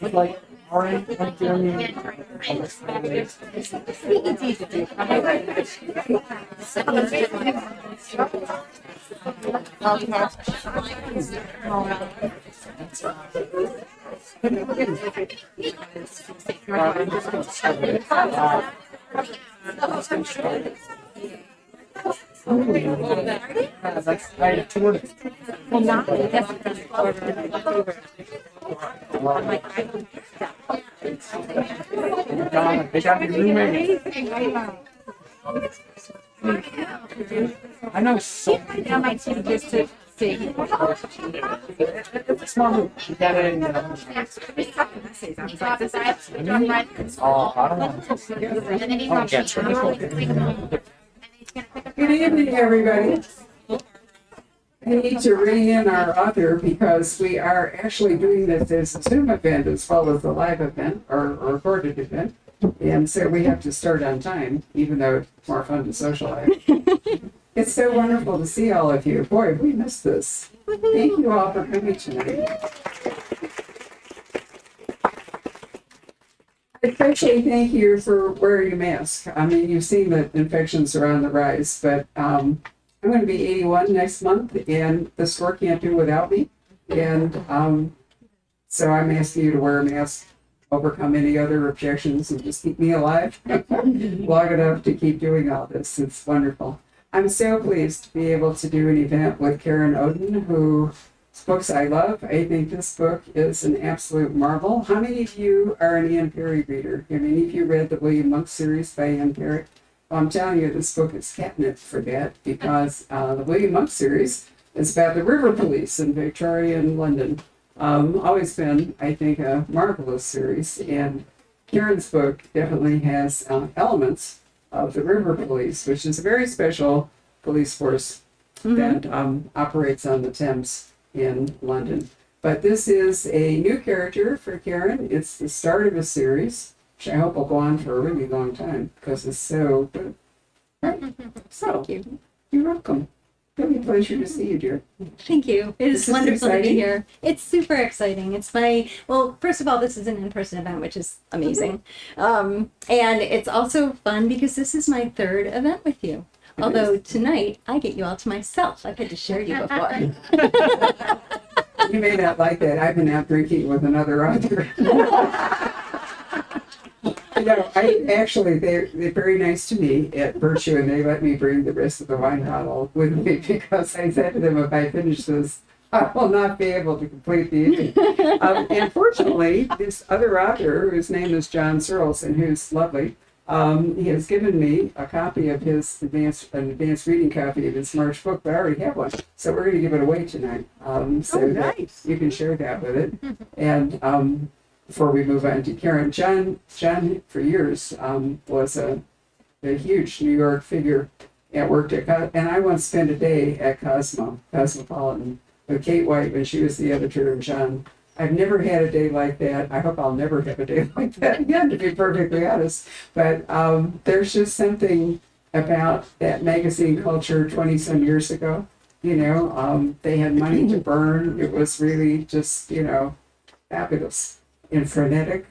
Like, orange, like Germany. That's I toured it. Well, not really. That's They got me roommate. I know so many. on my team just to see. It's a small room. You got it. Oh, I don't know. Oh, gets right. Good evening, everybody. I need to ring in our author because we are actually doing this as a Zoom event as well as a live event or a recorded event. And so we have to start on time, even though it's more fun to socialize. It's so wonderful to see all of you. Boy, we missed this. Thank you all for coming tonight. Especially thank you for wearing a mask. I mean, you've seen that infections are on the rise, but I'm going to be 81 next month, and the store can't do without me. And so I'm asking you to wear a mask, overcome any other objections, and just keep me alive long enough to keep doing all this. It's wonderful. I'm so pleased to be able to do an event with Karen Odden, whose books I love. I think this book is an absolute marvel. How many of you are an Anne Perry reader? Have any of you read the William Monk series by Anne Perry? Well, I'm telling you, this book is catnip for that because the William Monk series is about the river police in Victorian London. Always been, I think, a marvelous series. And Karen's book definitely has elements of the river police, which is a very special police force that operates on the Thames in London. But this is a new character for Karen. It's the start of a series, which I hope will go on for a really long time because it's so good. Right? So, Thank you. You're welcome. Really a pleasure to see you, dear. Thank you. It This is is wonderful to be exciting. here. It's super exciting. It's well, first of all, this is an in-person event, which is amazing. And it's also fun because this is my third event with you. Although tonight, I get you all to myself. I've had to share you before. You may not like that. I've been out drinking with another author. No, they're very nice to me at Virtue, and they let me bring the rest of the wine bottle with me because I said to them, if I finish this, I will not be able to complete the evening. And fortunately, this other author, whose name is John Searles, and who's lovely, he has given me a copy of his advanced reading copy of his March book, but I already have one. So we're going to give it away tonight. So that you can share that with it. And before we move on to Karen, John for years was a huge New York figure and worked at, and I once spent a day at Cosmopolitan with Kate White when she was the editor, and John. I've never had a day like that. I hope I'll never have a day like that again, to be perfectly honest. But there's just something about that magazine culture 20 some years ago. You know, they had money to burn. It was really just, fabulous and frenetic,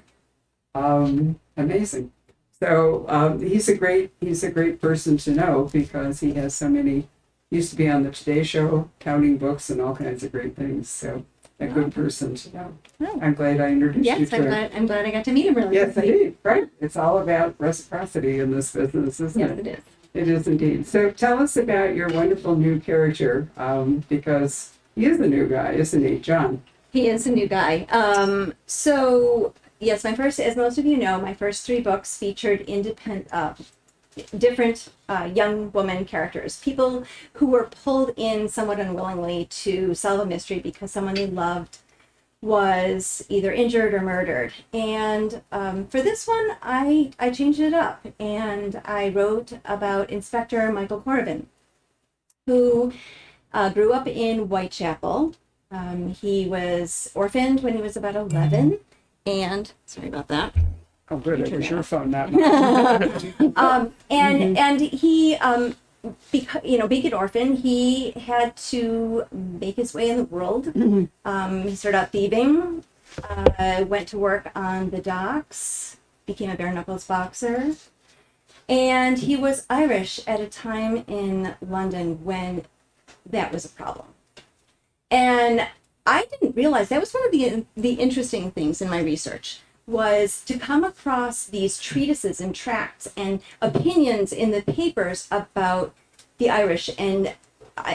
amazing. So he's a great person to know because he has so many. He used to be on the Today Show, counting books and all kinds of great things. So a good person to know. Oh. I'm glad I introduced you Yes, to him. I'm glad I got to meet him really Yes, quickly. indeed. Right. It's all about reciprocity in this business, isn't Yes, it? it is. It is indeed. So tell us about your wonderful new character, because he is a new guy, isn't he, John? He is a new guy. So yes, as most of you know, my first three books featured different young woman characters, people who were pulled in somewhat unwillingly to solve a mystery because someone they loved was either injured or murdered. And for this one, I changed it up and I wrote about Inspector Michael Corrigan, who grew up in Whitechapel. He was orphaned when he was about 11, and sorry about that. Oh, good. It was your phone, not mine. And he, because, being an orphan, he had to make his way in the world. He started out thieving, went to work on the docks, became a bare knuckles boxer. And he was Irish at a time in London when that was a problem. And I didn't realize that was one of the interesting things in my research, was to come across these treatises and tracts and opinions in the papers about the Irish and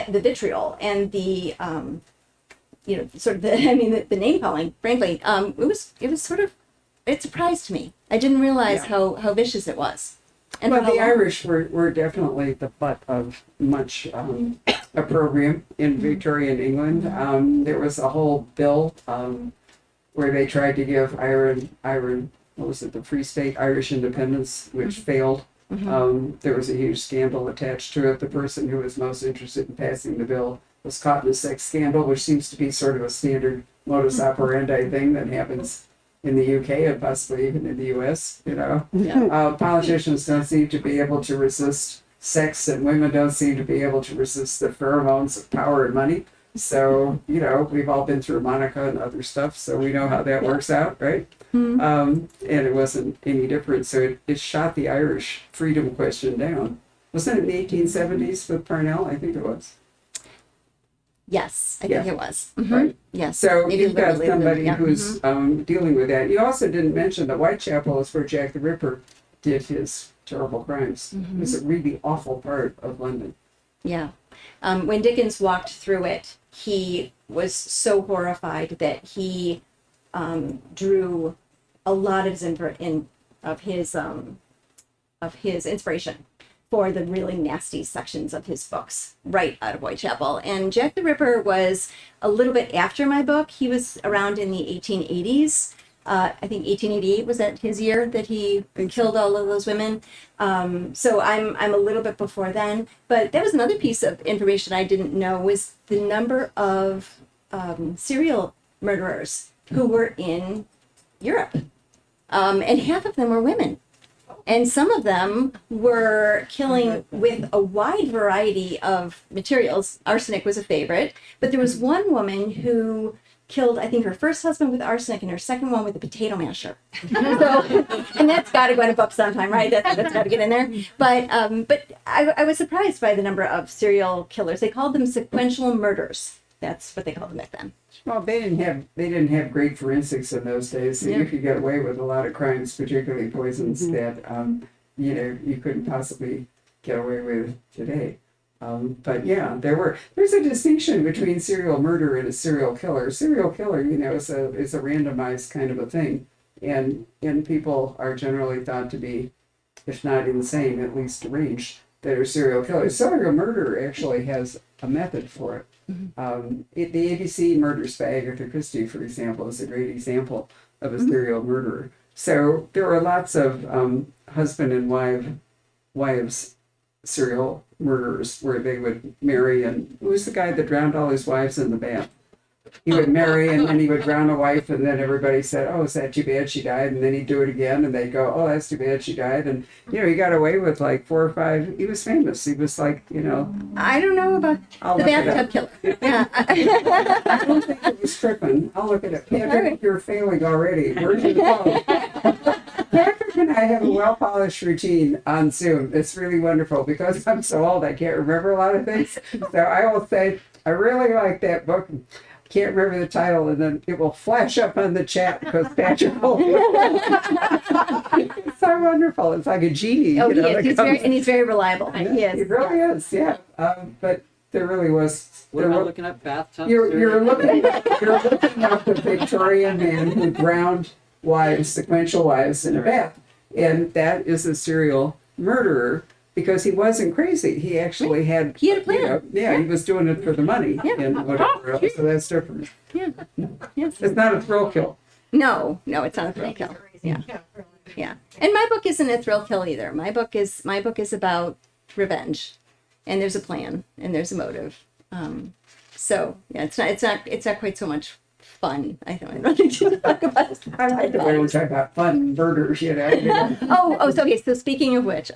the vitriol and the sort of the name calling. Frankly, it surprised me. I didn't realize how vicious it was. And well, the Irish were definitely the butt of much opprobrium in Victorian England. There was a whole bill where they tried to give the Free State Irish independence, which failed. There was a huge scandal attached to it. The person who was most interested in passing the bill was caught in a sex scandal, which seems to be sort of a standard modus operandi thing that happens in the UK and possibly even in the US, Politicians don't seem to be able to resist sex, and women don't seem to be able to resist the pheromones of power and money. So, we've all been through Monica and other stuff, so we know how that works out, right? And it wasn't any different. So it shot the Irish freedom question down. Wasn't it in the 1870s with Parnell? I think it was. Yes, I think it was. Right. Yes. So Maybe you've got literally, somebody who's dealing with that. You also didn't mention that Whitechapel is where Jack the Ripper did his terrible crimes. It was a really awful part of London. Yeah. When Dickens walked through it, he was so horrified that he drew a lot of his inspiration for the really nasty sections of his books right out of Whitechapel. And Jack the Ripper was a little bit after my book. He was around in the 1880s. I think 1888 was that his year that he killed all of those women. So I'm a little bit before then. But that was another piece of information I didn't know, was the number of serial murderers who were in Europe. And half of them were women. And some of them were killing with a wide variety of materials. Arsenic was a favorite. But there was one woman who killed, I think, her first husband with arsenic and her second one with a potato masher. And that's got to go in a book sometime, right? That's got to get in there. But I was surprised by the number of serial killers. They called them sequential murders. That's what they called them back then. Well, they didn't have great forensics in those days, so you could get away with a lot of crimes, particularly poisons that you couldn't possibly get away with today. But yeah, there's a distinction between serial murder and a serial killer. Serial killer, is a randomized kind of a thing, and people are generally thought to be, if not insane, at least deranged, that are serial killers. Serial murder actually has a method for it. The ABC murders by Agatha Christie, for example, is a great example of a serial murderer. So there are lots of husband and wives serial murderers where they would marry, and who was the guy that drowned all his wives in the bath? He would marry and then he would drown a wife, and then everybody said, "Oh, is that too bad she died?" And then he'd do it again and they'd go, "Oh, that's too bad she died." And he got away with like 4 or 5. He was famous. He was like, I don't know about the bathtub killer. Yeah. I don't think it was tripping. I'll look at it. Patrick, you're failing already. Where's your phone? Patrick and I have a well-polished routine on Zoom. It's really wonderful because I'm so old I can't remember a lot of things. So I will say, I really like that book. Can't remember the title, and then it will flash up on the chat because Patrick will. It's so wonderful. It's like a genie. Oh, he is. He's very reliable. Yeah, he is. He really is. Yeah. But there really was. What am I looking at? Bathtub? You're looking at the Victorian man who drowned sequential wives in a bath, and that is a serial murderer. Because he wasn't crazy. He actually had a plan. He was doing it for the money and whatever else. So that's different. Yeah. Yes. It's not a thrill kill. No, it's not a thrill kill. Yeah. And my book isn't a thrill kill either. My book is about revenge, and there's a plan and there's a motive. So yeah, it's not quite so much fun. I don't think to talk about. I like the way we talk about fun murders, So speaking of which,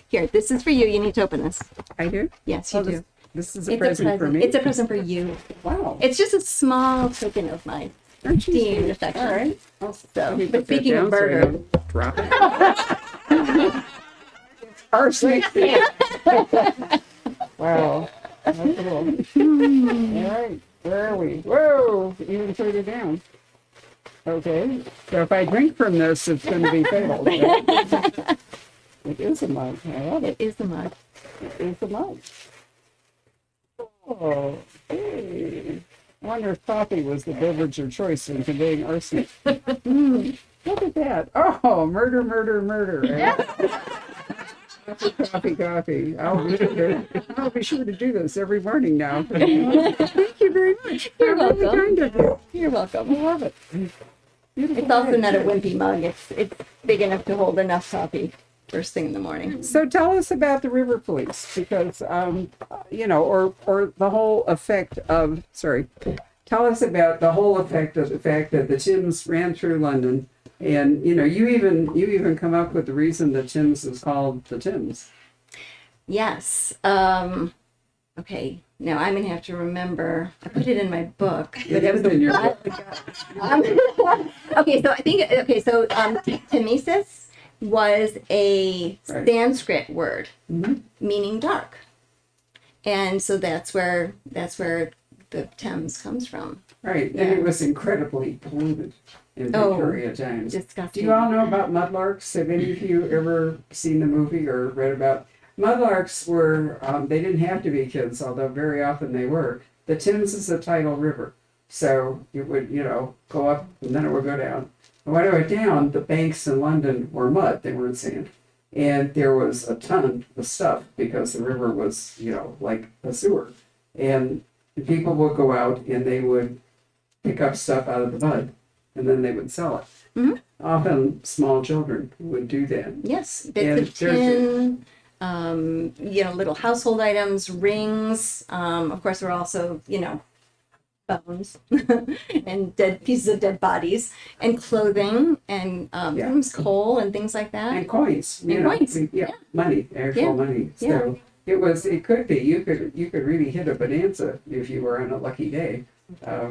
here, this is for you. You need to open this. I do? Yes, you do. This is a present for me? It's a present for you. Wow. It's just a small token of my esteem and affection. All right. So, but speaking of murder, Drop it. Arsenic. Wow. That's cool. All right. Where are we? Whoa! Even further down. Okay. So if I drink from this, it's going to be fatal. Right? It is a mug. I love it it. is the mug. It is a mug. Oh, hey. I wonder if coffee was the beverage of choice in conveying arsenic. Look at that. Oh, murder, murder, murder. Coffee. I'll be sure to do this every morning now. Thank you very much. You're How really welcome. kind of you. You're welcome. I love it. Beautiful It's also day. not a wimpy mug. It's big enough to hold enough coffee first thing in the morning. So tell us about the river police, because or the whole effect of tell us about the whole effect of the fact that the Thames ran through London, and you even come up with the reason the Thames is called the Thames. Yes. Okay. Now I'm gonna have to remember. I put it in my book, but it was in your while book. ago. Okay, so I think Thamesis was a Right. Sanskrit word Mhm. meaning dark, and so that's where the Thames comes from. Right, Yeah. and it was incredibly polluted in Oh, Victoria times. Do Disgusting. you all know about mudlarks? Have any of you ever seen the movie or read about? Mudlarks were, they didn't have to be kids, although very often they were. The Thames is a tidal river. So it would, go up and then it would go down. And when it went down, the banks in London were mud, they weren't sand. And there was a ton of stuff because the river was, like a sewer. And people would go out and they would pick up stuff out of the mud and then they would sell it. Mhm. Often small children would do that. Yes, And bits of there's tin, little household items, rings. Of course, there are also, bones and dead pieces of dead bodies, and clothing, and sometimes coal and things like that. And coins, And coins, yeah, money, actual Yeah. money. Yeah. So it could be, you could really hit a bonanza if you were on a lucky day,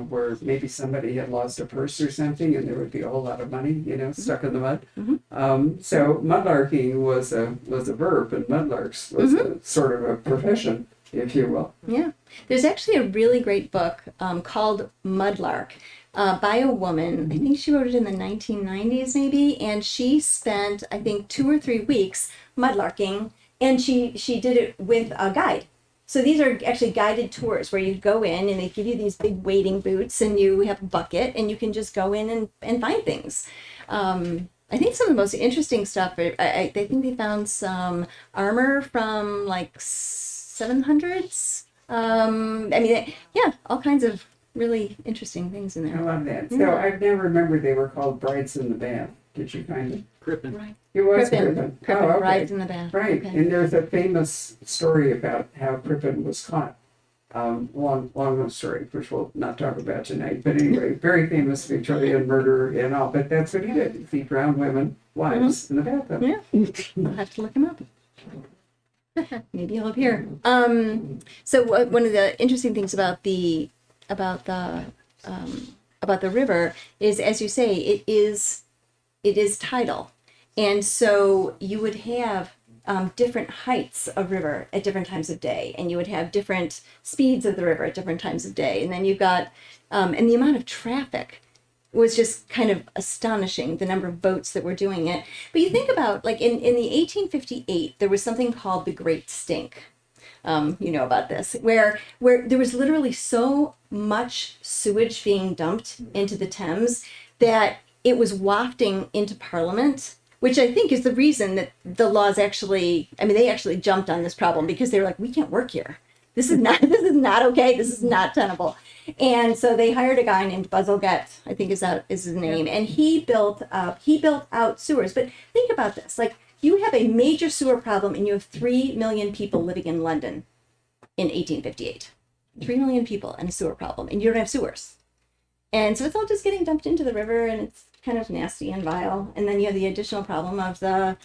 where maybe somebody had lost a purse or something and there would be a whole lot of money, stuck in the mud. Mhm. So mudlarking was a verb, and mudlarks was a sort of a profession, if you will. Yeah. There's actually a really great book called Mudlark by a woman. I think she wrote it in the 1990s maybe, and she spent, I think, 2 or 3 weeks mudlarking, and she did it with a guide. So these are actually guided tours where you go in and they give you these big wading boots and you have a bucket and you can just go in and find things. I think some of the most interesting stuff, I think they found some armor from like 700s. All kinds of really interesting things in I there. love that. So Yeah. I've never remembered they were called brides in the bath. Did you find it? Crippen. Right. It was Crippen. Crippen. Oh, okay. Brides in the bath. Right, Okay. and there's a famous story about how Crippen was caught. Long story, which we'll not talk about tonight. But anyway, very famous Victorian murderer and all. But that's what he did. He drowned women, wives, in the bathtub. Yeah. I'll have to look him up. Maybe he'll appear. So one of the interesting things about the river is, as you say, it is tidal, and so you would have different heights of river at different times of day, and you would have different speeds of the river at different times of day, and then you've got and the amount of traffic was just kind of astonishing, the number of boats that were doing it. But you think about, like, in the 1858, there was something called the Great Stink. You know about this, where there was literally so much sewage being dumped into the Thames that it was wafting into Parliament, which I think is the reason that the laws actually, they actually jumped on this problem, because they were like, we can't work here. This is not okay. This is not tenable. And so they hired a guy named Buzzelgett, I think is his name, and he built out sewers. But think about this: like, you have a major sewer problem, and you have 3 million people living in London in 1858. 3 million people and a sewer problem, and you don't have sewers. And so it's all just getting dumped into the river, and it's kind of nasty and vile. And then you have the additional problem of the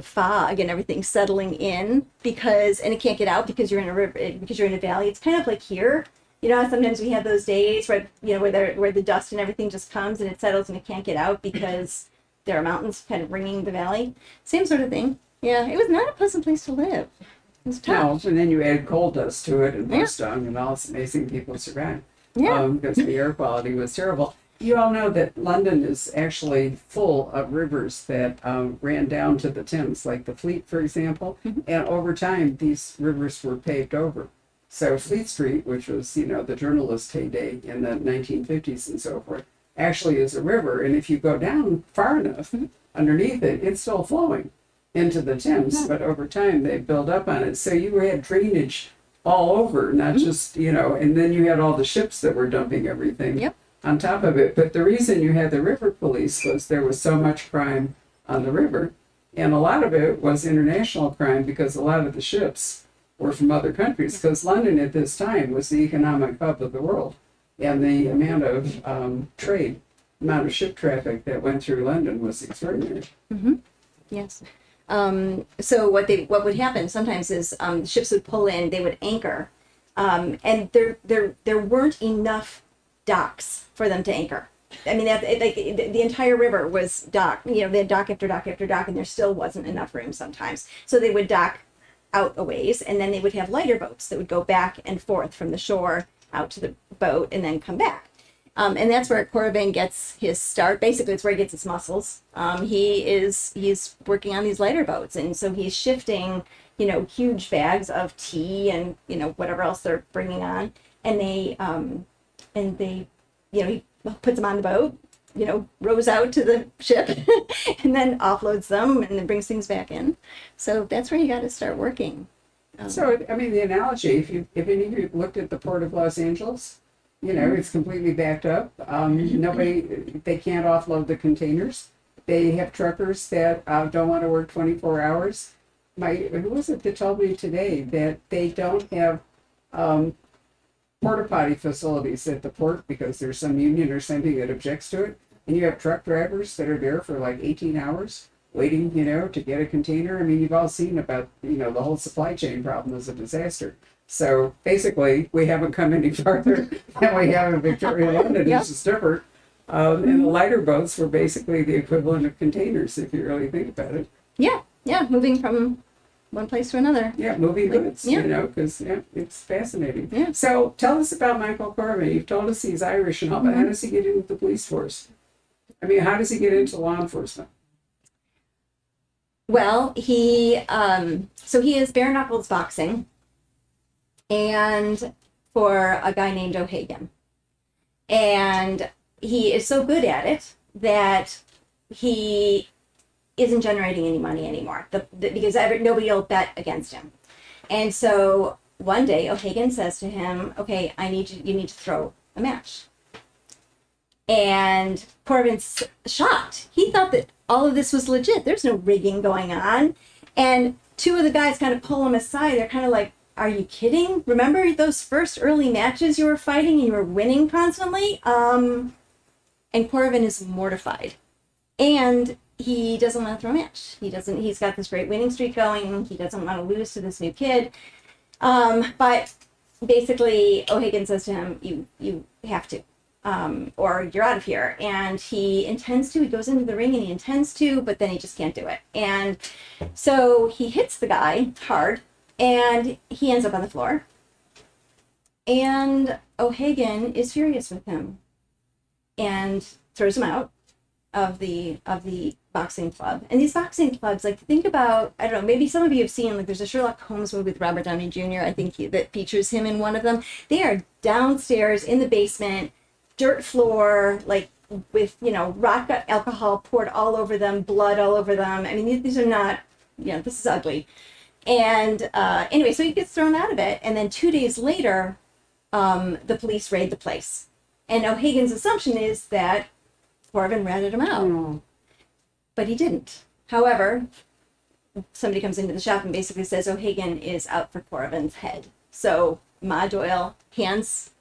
fog and everything settling in, and it can't get out because you're in a river, because you're in a valley. It's kind of like here. You know how sometimes we have those days where, you know, where the dust and everything just comes and it settles and it can't get out because there are mountains kind of ringing the valley. Same sort of thing. Yeah, it was not a pleasant place to live. It was tough. No, and then you add coal dust to it and Yeah. dust dung and all this amazing people survived. Yeah. Because the air quality was terrible. You all know that London is actually full of rivers that ran down to the Thames, like the Fleet, for example. And over time, these rivers were paved over. So Fleet Street, which was, you know, the journalist heyday in the 1950s and so forth, actually is a river. And if you go down far enough underneath it, it's still flowing into the Thames. But over time, they build up on it. So you had drainage all over, not just, you know, and then you had all the ships that were dumping everything. Yep. On top of it. But the reason you had the river police was there was so much crime on the river. And a lot of it was international crime because a lot of the ships were from other countries. Because London at this time was the economic hub of the world. And the amount of trade, amount of ship traffic that went through London was extraordinary. Yes. So what would happen sometimes is ships would pull in, they would anchor, and there weren't enough docks for them to anchor. I mean, the entire river was dock. You know, they had dock after dock after dock, and there still wasn't enough room sometimes. So they would dock out a ways, and then they would have lighter boats that would go back and forth from the shore out to the boat and then come back. And that's where Corvin gets his start. Basically, it's where he gets his muscles. He's working on these lighter boats, and so he's shifting, you know, huge bags of tea and, you know, whatever else they're bringing on, and they, you know, he puts them on the boat, you know, rows out to the ship, and then offloads them, and then brings things back in. So that's where you got to start working. So, I mean, the analogy, if any of you looked at the Port of Los Angeles, you know, it's completely backed up. They can't offload the containers. They have truckers that don't want to work 24 hours. Who was it that told me today that they don't have porta potty facilities at the port because there's some union or something that objects to it? And you have truck drivers that are there for like 18 hours waiting, you know, to get a container. I mean, you've all seen about, you know, the whole supply chain problem is a disaster. So basically, we haven't come any farther than we have in Victorian London. Yep. It's just different. And the lighter boats were basically the equivalent of containers, if you really think about it. Yeah, moving from one place to another. Yeah, moving goods, yeah. you know, because it's fascinating. Yeah. So tell us about Michael Carman. You've told us he's Irish and all, but how does he get into the police force? I mean, how does he get into law enforcement? Well, he is bare knuckles boxing, and for a guy named O'Hagan, and he is so good at it that he isn't generating any money anymore because nobody will bet against him. And so one day O'Hagan says to him, "Okay, you need to throw a match." And Corvin's shocked. He thought that all of this was legit. There's no rigging going on. And two of the guys kind of pull him aside. They're kind of like, "Are you kidding? Remember those first early matches you were fighting and you were winning constantly?" And Corvin is mortified. And he doesn't want to throw a match. He's got this great winning streak going. He doesn't want to lose to this new kid. But basically O'Hagan says to him, you have to, or you're out of here. And he intends to. He goes into the ring and he intends to, but then he just can't do it. And so he hits the guy hard and he ends up on the floor. And O'Hagan is furious with him and throws him out of the boxing club. And these boxing clubs, like, think about, I don't know, maybe some of you have seen, like, there's a Sherlock Holmes movie with Robert Downey Jr., I think, that features him in one of them. They are downstairs in the basement, dirt floor, like, with, you know, rock alcohol poured all over them, blood all over them. I mean, these are not, you know, this is ugly. And anyway, so he gets thrown out of it. And then 2 days later, the police raid the place. And O'Hagan's assumption is that Corvin ratted him out. But he didn't. However, somebody comes into the shop and basically says O'Hagan is out for Corvin's head. So Ma Doyle hands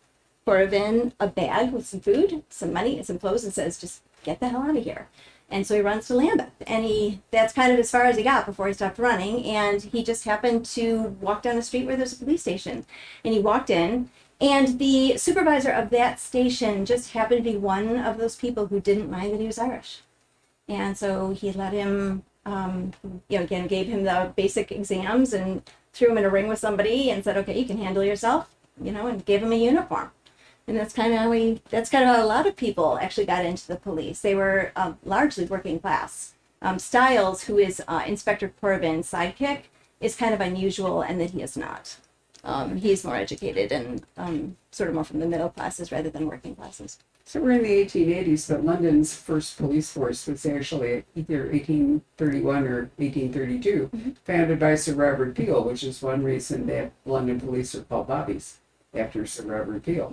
Corvin a bag with some food, some money, and some clothes and says, "Just get the hell out of here." And so he runs to Lambeth. And that's kind of as far as he got before he stopped running. And he just happened to walk down the street where there's a police station. And he walked in And the supervisor of that station just happened to be one of those people who didn't mind that he was Irish. And so he let him, again, gave him the basic exams and threw him in a ring with somebody and said, okay, you can handle yourself, and gave him a uniform. And that's kind of how a lot of people actually got into the police. They were largely working class. Stiles, who is Inspector Corbin's sidekick, is kind of unusual in that he is not. He's more educated and sort of more from the middle classes rather than working classes. So we're in the 1880s, but London's first police force was actually either 1831 or 1832, founded by Sir Robert Peel, which is one reason that London police are called bobbies, after Sir Robert Peel.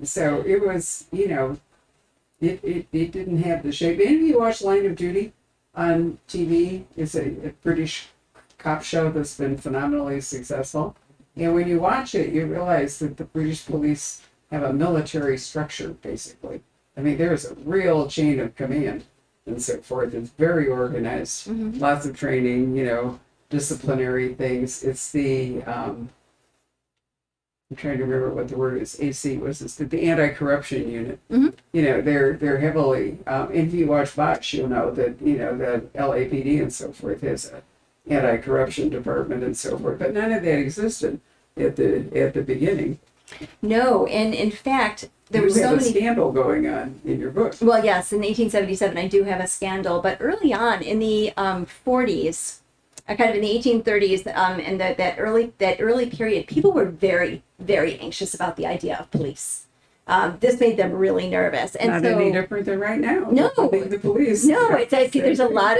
So it was, it didn't have the shape. Any of you watch Line of Duty on TV? It's a British cop show that's been phenomenally successful. And when you watch it, you realize that the British police have a military structure, basically. I mean, there's a real chain of command and so forth. It's very organized, lots of training, disciplinary things. It's the, I'm trying to remember what the word is, AC, was this, the anti-corruption unit. They're heavily, and if you watch Botch, you'll know that, the LAPD and so forth has a anti-corruption department and so forth, but none of that existed at the beginning. No, and in fact, there was so many scandal going on in your book. Well, yes, in 1877, I do have a scandal, but early on in the 40s, kind of in the 1830s, and that early period, people were very, very anxious about the idea of police. This made them really nervous, and not so, any different than right now. No, the police. No, it's there's a lot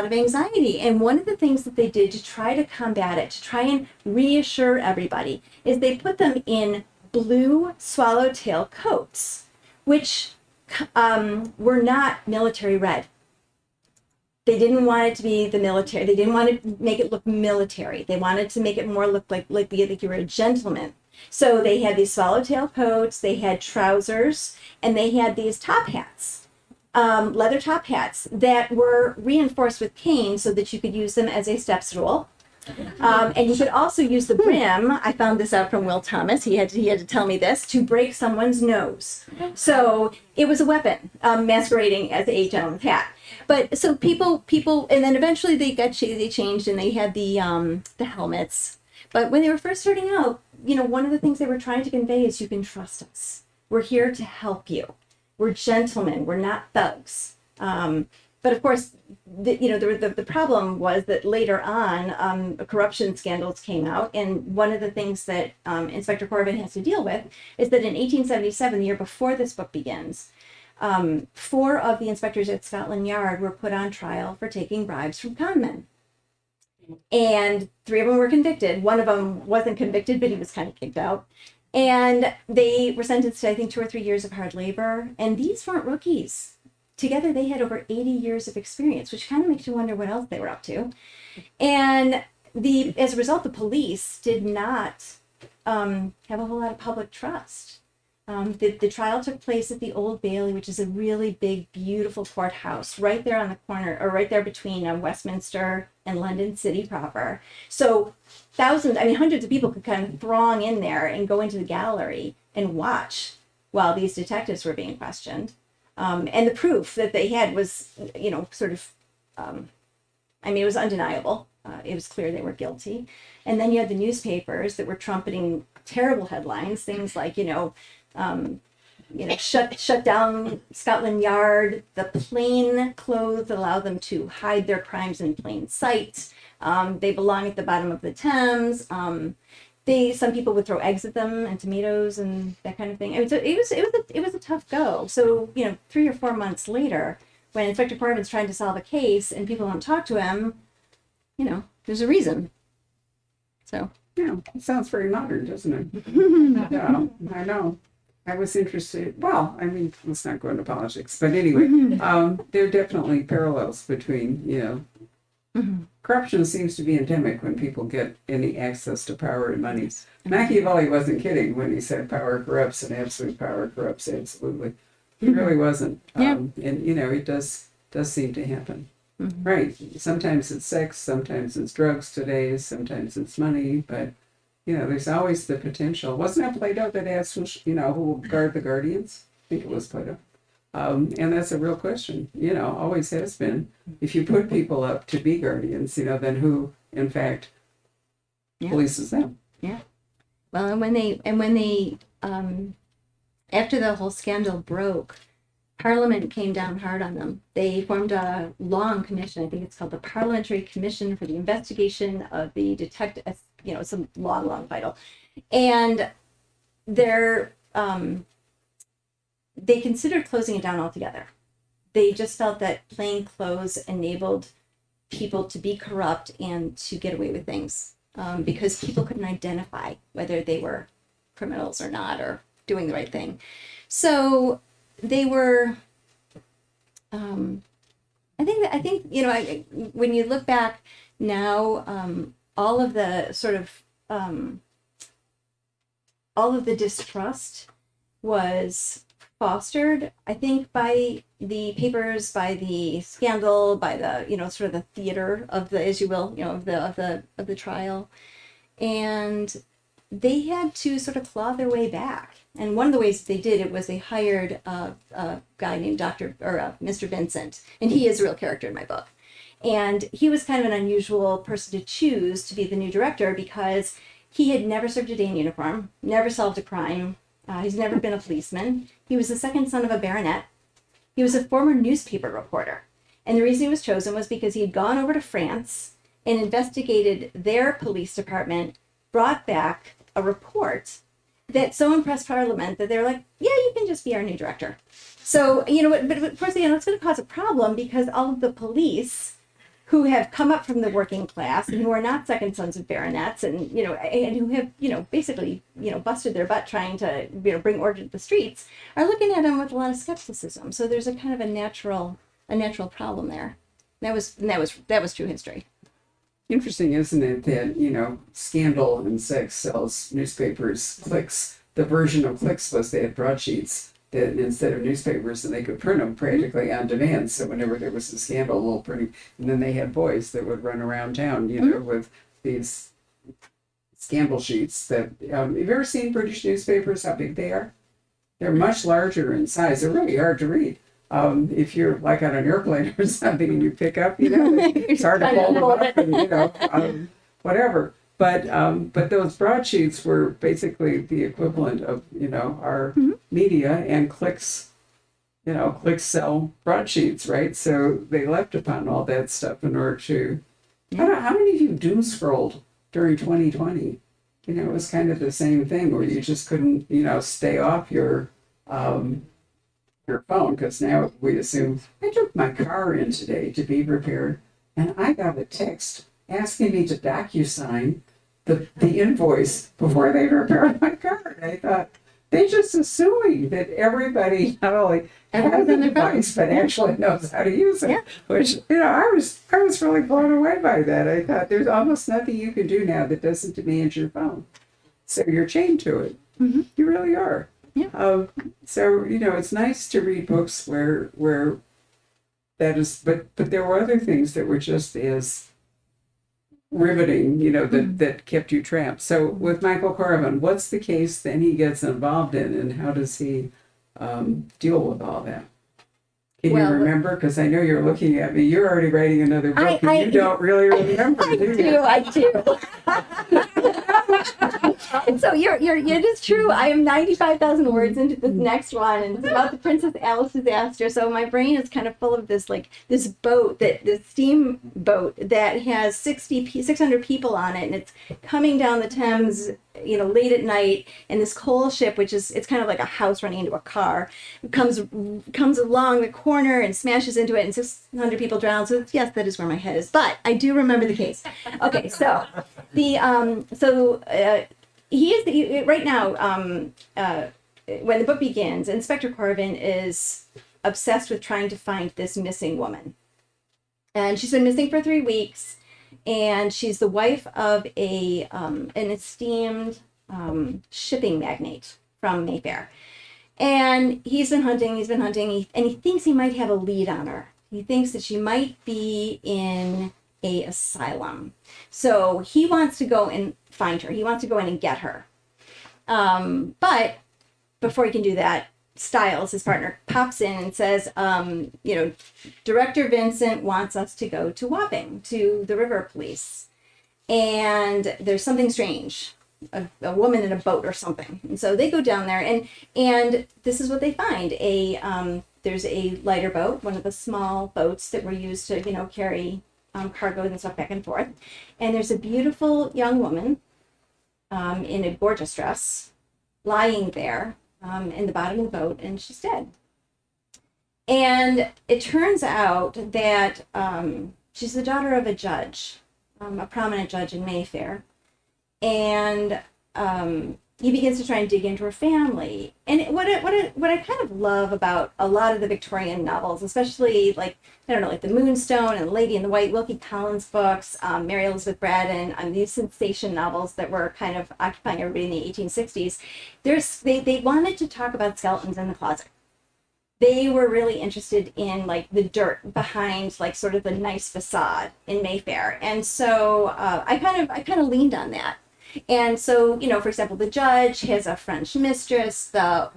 of anxiety, and one of the things that they did to try to combat it, to try and reassure everybody, is they put them in blue swallowtail coats, which were not military red. They didn't want it to be the military. They didn't want to make it look military. They wanted to make it more look like you were a gentleman. So they had these swallowtail coats, they had trousers, and they had these top hats, leather top hats that were reinforced with cane so that you could use them as a step stool. And you could also use the brim. I found this out from Will Thomas. He had to tell me this, to break someone's nose. So it was a weapon, masquerading as a gentleman's hat. But so people, and then eventually they changed and they had the helmets. But when they were first starting out, one of the things they were trying to convey is you can trust us. We're here to help you. We're gentlemen. We're not thugs. But of course, the problem was that later on, corruption scandals came out. And one of the things that Inspector Corbin has to deal with is that in 1877, the year before this book begins, 4 of the inspectors at Scotland Yard were put on trial for taking bribes from conmen. And 3 of them were convicted. One of them wasn't convicted, but he was kind of kicked out. And they were sentenced to, I think, 2 or 3 years of hard labor. And these weren't rookies. Together, they had over 80 years of experience, which kind of makes you wonder what else they were up to. And as a result, the police did not have a whole lot of public trust. The trial took place at the Old Bailey, which is a really big, beautiful courthouse right there on the corner, or right there between Westminster and London City proper. So hundreds of people could kind of throng in there and go into the gallery and watch while these detectives were being questioned. And the proof that they had was, it was undeniable. It was clear they were guilty. And then you had the newspapers that were trumpeting terrible headlines, things like, shut down Scotland Yard, the plain clothes allow them to hide their crimes in plain sight. They belong at the bottom of the Thames. Some people would throw eggs at them and tomatoes and that kind of thing. I mean, so it was a tough go. So 3 or 4 months later, when Inspector Corbin's trying to solve a case and people don't talk to him, there's a reason. So yeah, it sounds very modern, doesn't it? Yeah, I know. I was interested. Well, let's not go into politics, but anyway, there are definitely parallels between corruption seems to be endemic when people get any access to power and money. Machiavelli wasn't kidding when he said power corrupts and absolute power corrupts absolutely. He really wasn't. And it does seem to happen. Right. Sometimes it's sex, sometimes it's drugs today, sometimes it's money, but there's always the potential. Wasn't it Plato that asked, who will guard the guardians? I think it was Plato. And that's a real question, always has been. If you put people up to be guardians, then who, in fact, Yeah. polices them? Yeah. Well, and when they after the whole scandal broke, Parliament came down hard on them. They formed a long commission. I think it's called the Parliamentary Commission for the Investigation of the Detective. It's a long title, and they considered closing it down altogether. They just felt that plain clothes enabled people to be corrupt and to get away with things, because people couldn't identify whether they were criminals or not, or doing the right thing. So they were, I think when you look back now, all of the sort of all of the distrust was fostered, I think, by the papers, by the scandal, by the sort of the theater of the, as you will, of the trial, and they had to sort of claw their way back. And one of the ways they did it was they hired a guy named Mr. Vincent, and he is a real character in my book. And he was kind of an unusual person to choose to be the new director because he had never served a day in uniform, never solved a crime. He's never been a policeman. He was the second son of a baronet. He was a former newspaper reporter. And the reason he was chosen was because he had gone over to France and investigated their police department, brought back a report that so impressed Parliament that they were like, yeah, you can just be our new director. So, but of course, it's going to cause a problem because all of the police who have come up from the working class and who are not second sons of baronets and who have, basically, busted their butt trying to, bring order to the streets, are looking at them with a lot of skepticism. So there's a kind of a natural problem there. That was true history. Interesting, isn't it, that, Scandal and Sex sells newspapers clicks. The version of clicks was they had broadsheets that instead of newspapers, and they could print them practically on demand. So whenever there was a scandal, a little printing, and then they had boys that would run around town, with these scandal sheets that, have you ever seen British newspapers, how big they are? They're much larger in size. They're really hard to read. If you're like on an airplane or something and you pick up, it's hard to fold them up and, whatever. But those broadsheets were basically the equivalent of, our media, and clicks sell broadsheets, right? So they leapt upon all that stuff in order to, how many of you doom scrolled during 2020? It was kind of the same thing where you just couldn't, stay off your phone, because now we assume, I took my car in today to be repaired and I got a text asking me to DocuSign the invoice before they repaired my car. And I thought, they just assuming that everybody not only has a device but actually knows how to use it. Yeah. Which, I was really blown away by that. I thought there's almost nothing you can do now that doesn't demand your phone. So you're chained to it. Mm-hmm. You really are. Yeah. So it's nice to read books where that is, but there were other things that were just as riveting, that kept you trapped. So with Michael Carman, what's the case that he gets involved in, and how does he deal with all that? Can you remember? Because I know you're looking at me. You're already writing another book, and you don't really remember, do you? I do. So it is true. I am 95,000 words into this next one, and it's about the Princess Alice disaster. So my brain is kind of full of this boat, this steamboat that has 600 people on it, and it's coming down the Thames, late at night, and this coal ship, it's kind of like a house running into a car, comes along the corner and smashes into it, and 600 people drown. So yes, that is where my head is, but I do remember the case. Okay, so he is right now. When the book begins, Inspector Carman is obsessed with trying to find this missing woman, and she's been missing for 3 weeks. And she's the wife of an esteemed shipping magnate from Mayfair. And he's been hunting, and he thinks he might have a lead on her. He thinks that she might be in a asylum. So he wants to go and find her. He wants to go in and get her. But before he can do that, Stiles, his partner, pops in and says, Director Vincent wants us to go to Wapping, to the river police. And there's something strange, a woman in a boat or something. And so they go down there, and this is what they find. There's a lighter boat, one of the small boats that were used to, carry cargo and stuff back and forth. And there's a beautiful young woman in a gorgeous dress lying there in the bottom of the boat, and she's dead. And it turns out that she's the daughter of a judge, a prominent judge in Mayfair. And he begins to try and dig into her family. And what I kind of love about a lot of the Victorian novels, especially like The Moonstone and Lady in the White, Wilkie Collins books, Mary Elizabeth Braddon, these sensation novels that were kind of occupying everybody in the 1860s, they wanted to talk about skeletons in the closet. They were really interested in like the dirt behind like sort of the nice facade in Mayfair. And so I kind of leaned on that. And so, for example, the judge has a French mistress. The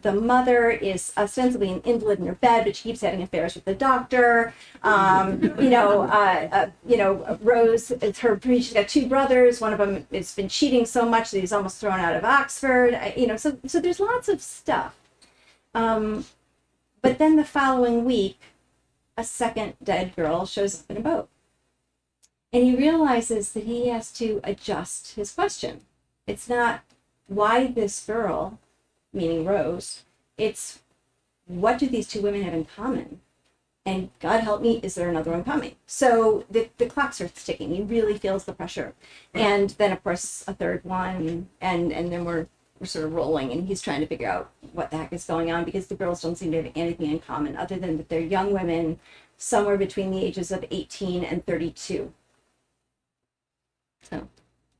mother is ostensibly an invalid in her bed, but she keeps having affairs with the doctor. Rose, she's got two brothers. One of them has been cheating so much that he's almost thrown out of Oxford. So there's lots of stuff. But then the following week, a second dead girl shows up in a boat. And he realizes that he has to adjust his question. It's not why this girl, meaning Rose, it's what do these two women have in common? And God help me, is there another one coming? So the clock starts ticking. He really feels the pressure. And then, of course, a third one, and then we're sort of rolling, and he's trying to figure out what the heck is going on, because the girls don't seem to have anything in common other than that they're young women somewhere between the ages of 18 and 32. So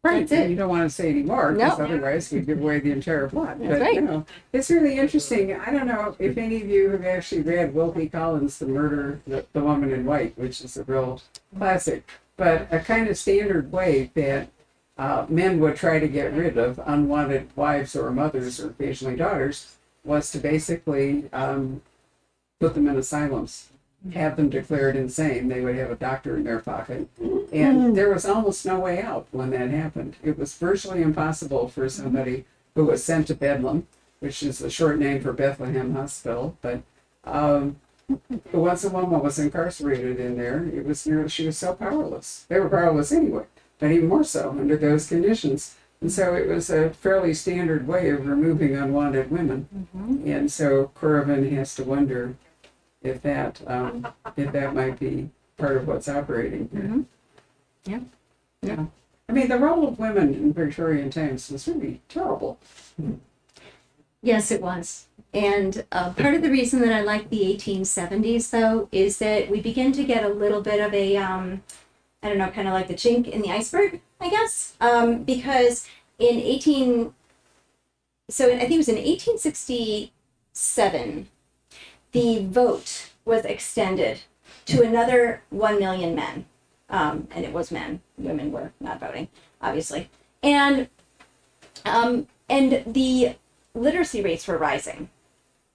Right, that's it. you don't want to say any more, because No. otherwise we give away the entire plot. That's But, right. it's really interesting. I don't know if any of you have actually read Wilkie Collins' The Woman in White, which is a real classic, but a kind of standard way that men would try to get rid of unwanted wives or mothers or occasionally daughters was to basically put them in asylums, have them declared insane. They would have a doctor in their pocket. And there was almost no way out when that happened. It was virtually impossible for somebody who was sent to Bedlam, which is a short name for Bethlehem Hospital. But once a woman was incarcerated in there, she was so powerless. They were powerless anyway, but even more so under those conditions. And so it was a fairly standard way of removing unwanted women. And so Corrigan has to wonder if that might be part of what's operating here. Yeah. I mean, the role of women in Victorian times was really terrible. Yes, it was. And part of the reason that I like the 1870s, though, is that we begin to get a little bit of a, kind of like the chink in the iceberg, I guess. Because I think it was in 1867, the vote was extend to another 1 million men. And it was men. Women were not voting, obviously. And the literacy rates were rising.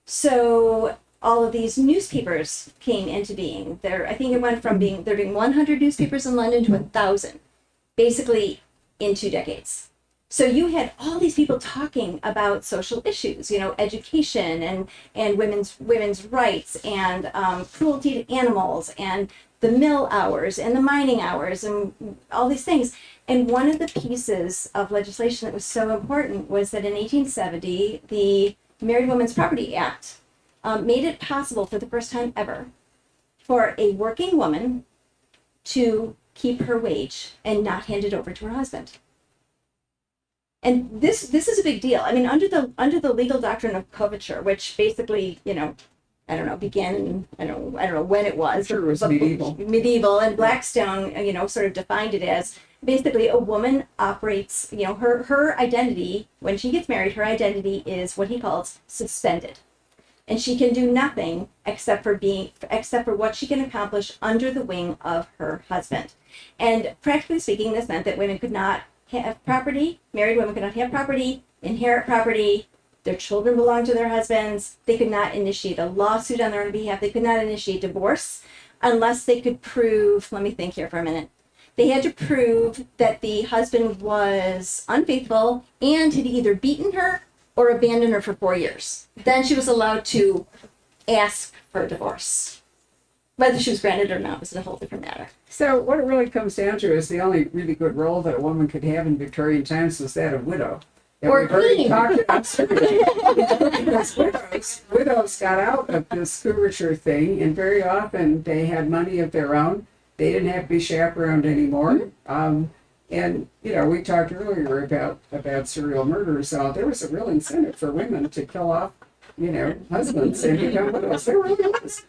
So all of these newspapers came into being. I think it went from there being 100 newspapers in London to 1,000, basically in 2 decades. So you had all these people talking about social issues, education and women's rights and cruelty to animals and the mill hours and the mining hours and all these things. And one of the pieces of legislation that was so important was that in 1870, the Married Women's Property Act made it possible for the first time ever for a working woman to keep her wage and not hand it over to her husband. And this is a big deal. I mean, under the legal doctrine of coverture, which basically, began in, I don't know when it was. I'm sure it was medieval. Medieval, and Blackstone, sort of defined it as basically a woman operates, her identity, when she gets married, her identity is what he calls suspended. and she can do nothing except for what she can accomplish under the wing of her husband. And practically speaking, this meant that women could not have property, married women could not have property, inherit property, their children belonged to their husbands, they could not initiate a lawsuit on their own behalf, they could not initiate divorce unless they could prove, let me think here for a minute, they had to prove that the husband was unfaithful and had either beaten her or abandoned her for 4 years. Then she was allowed to ask for a divorce. Whether she was granted or not was a whole different matter. So what it really comes down to is the only really good role that a woman could have in Victorian times was that of widow. And or we've already queen. talked about because widows got out of this coverture thing, and very often they had money of their own. They didn't have to be chaperoned anymore. And we talked earlier about serial murders. There was a real incentive for women to kill off, husbands and become widows. There really was.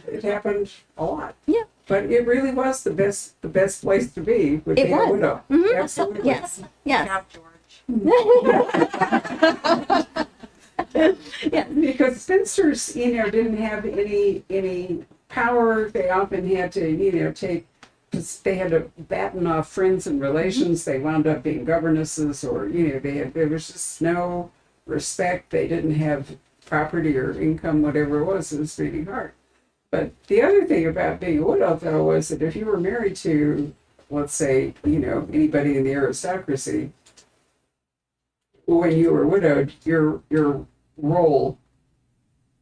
It happened a lot. Yeah. But it really was the best place to be would be a widow. Mm-hmm. Absolutely. Yes. Yes. Yeah. Because spinsters, didn't have any power. They often had to, they had to batten off friends and relations. They wound up being governesses, or there was just no respect. They didn't have property or income, whatever it was really hard. But the other thing about being a widow, though, was that if you were married to, let's say, anybody in the aristocracy, when you were widowed, your role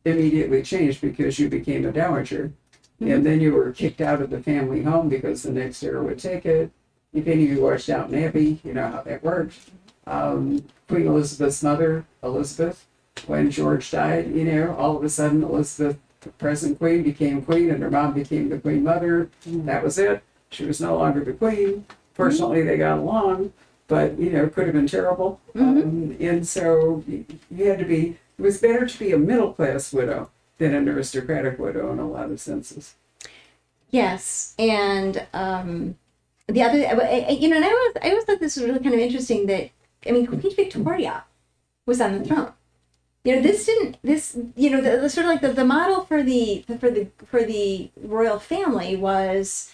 immediately changed because you became a dowager. And then you were kicked out of the family home because the next heir would take it. If any of you watched Downton Abbey, you know how that worked. Queen Elizabeth's mother, Elizabeth, when George died, all of a sudden Elizabeth, the present queen, became queen, and her mom became the queen mother. That was it. She was no longer the queen. Fortunately, they got along, but could have been terrible. And so you had to be. It was better to be a middle class widow than an aristocratic widow in a lot of senses. Yes, and the other, and I always thought this was really kind of interesting that Queen Victoria was on the throne. The sort of like the model for the royal family was,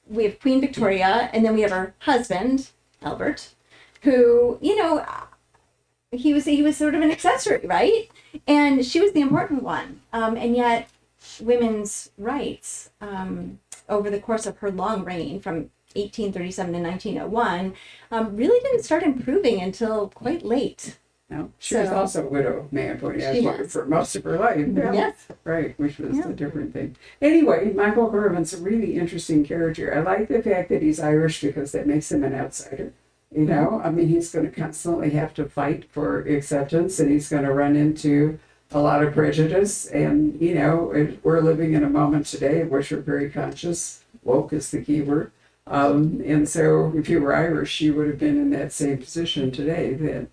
we have Queen Victoria, and then we have her husband Albert, who he was sort of an accessory, right? And she was the important one. And yet women's rights over the course of her long reign from 1837 to 1901 really didn't start improving until quite late. No, she was also a widow, may I point out, for most of her life. Yeah. Yes. Right, which was a different thing. Anyway, Michael Carman's a really interesting character. I like the fact that he's Irish because that makes him an outsider. He's going to constantly have to fight for acceptance, and he's going to run into a lot of prejudice. And, we're living in a moment today in which we're very conscious. Woke is the key word. And so if you were Irish, you would have been in that same position today that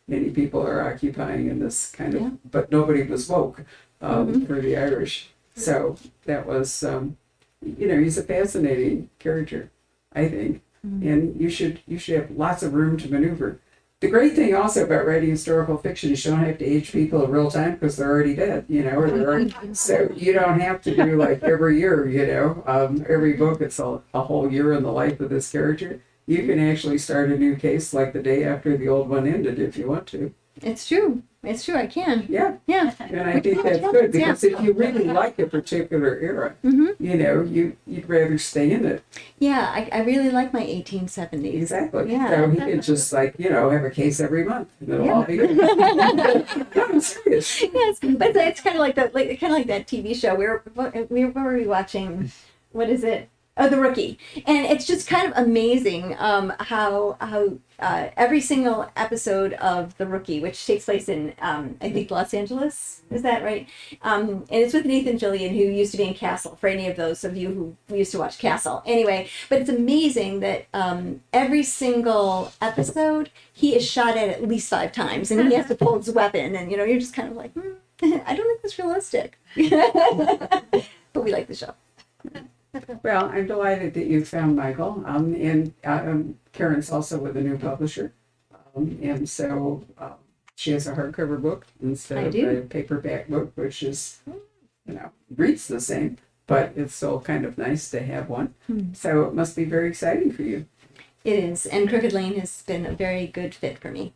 many people are occupying in this kind of, but nobody was woke for the Irish. So that was, he's a fascinating character, I think. And you should have lots of room to maneuver. The great thing also about writing historical fiction is you don't have to age people in real time because they're already dead, or they're already, so you don't have to do like every year, every book it's a whole year in the life of this character. You can actually start a new case like the day after the old one ended if you want to. It's true. I can. Yeah. Yeah. And I think that's good because if you really like a particular era, you'd rather stay in it. Yeah, I really like my 1870s. Exactly. Yeah. So he could just have a case every month and it'll all be good. No, I'm serious. Yes, but it's kind of like that TV show. What were we watching? What is it? Oh, The Rookie. And it's just kind of amazing how every single episode of The Rookie, which takes place in, I think, Los Angeles, is that right? And it's with Nathan Fillion, who used to be in Castle, for any of those of you who used to watch Castle. Anyway, but it's amazing that every single episode, he is shot at least 5 times, and he has to pull his weapon, and, you're just kind of like, I don't think that's realistic. But we like the show. Well, I'm delighted that you found Michael. And Karen's also with a new publisher. And so she has a hardcover book instead I of do. a paperback book, which is, reads the same, but it's still kind of nice to have one. So it must be very exciting for you. It is, and Crooked Lane has been a very good fit for me.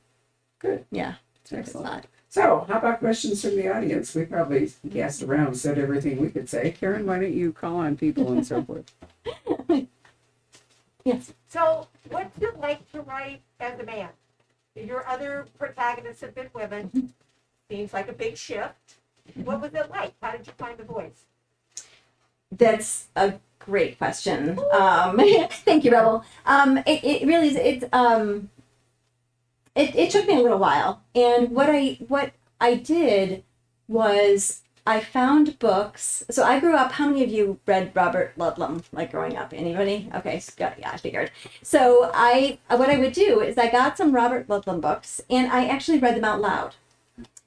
Good. Yeah, it's a Excellent. lot. So, how about questions from the audience? We probably cast around, said everything we could say. Karen, why don't you call on people and so forth? Yes. So, what's it like to write as a man? Your other protagonists have been women. Seems like a big shift. What was it like? How did you find the voice? That's a great question. Thank you, Rebel. It really is. It took me a little while, and what I did was I found books. So I grew up. How many of you read Robert Ludlum like growing up? Anybody? Okay, so, yeah, I figured. So what I would do is I got some Robert Ludlum books, and I actually read them out loud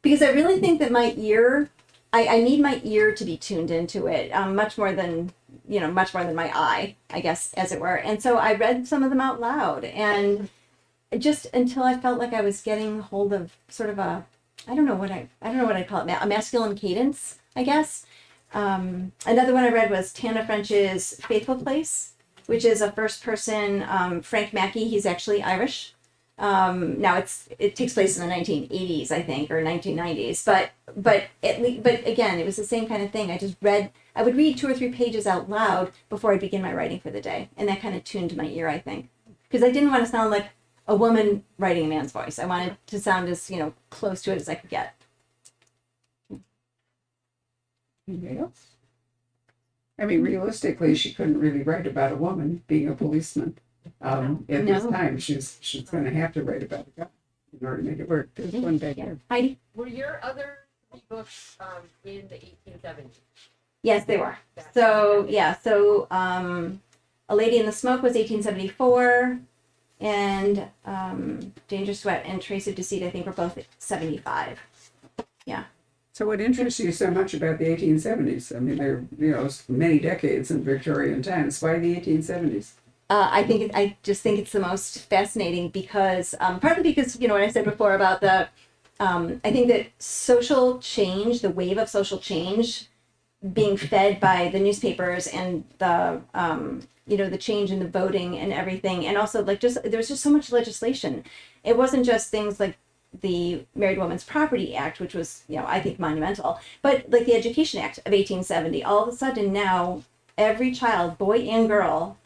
because I really think that my ear. I need my ear to be tuned into it, much more than my eye, I guess, as it were. And so I read some of them out loud, and just until I felt like I was getting hold of sort of I don't know what I'd call it, a masculine cadence, I guess. Another one I read was Tana French's Faithful Place, which is a first person, Frank Mackey, he's actually Irish. Now it takes place in the 1980s, I think, or 1990s, but again, it was the same kind of thing. I would read 2 or 3 pages out loud before I begin my writing for the day. And that kind of tuned my ear, I think, because I didn't want to sound like a woman writing a man's voice. I wanted to sound as, close to it as I could get. Anybody else? I mean, realistically, she couldn't really write about a woman being a policeman. At this time, she's going to have to write about a guy in order to make it work. There's one back there. Heidi? Were your other 3 books in the 1870s? Yes, they were. So A Lady in the Smoke was 1874, and Danger Sweat and Trace of Deceit, I think, were both 75. Yeah. So what interests you so much about the 1870s? I mean, there are, many decades in Victorian times. Why the 1870s? I just think it's the most fascinating because, partly because, what I said before about I think that social change, the wave of social change being fed by the newspapers and the change in the voting and everything. And also there was just so much legislation. It wasn't just things like the Married Women's Property Act, which was, I think monumental, but like the Education Act of 1870, all of a sudden now every child, boy and girl,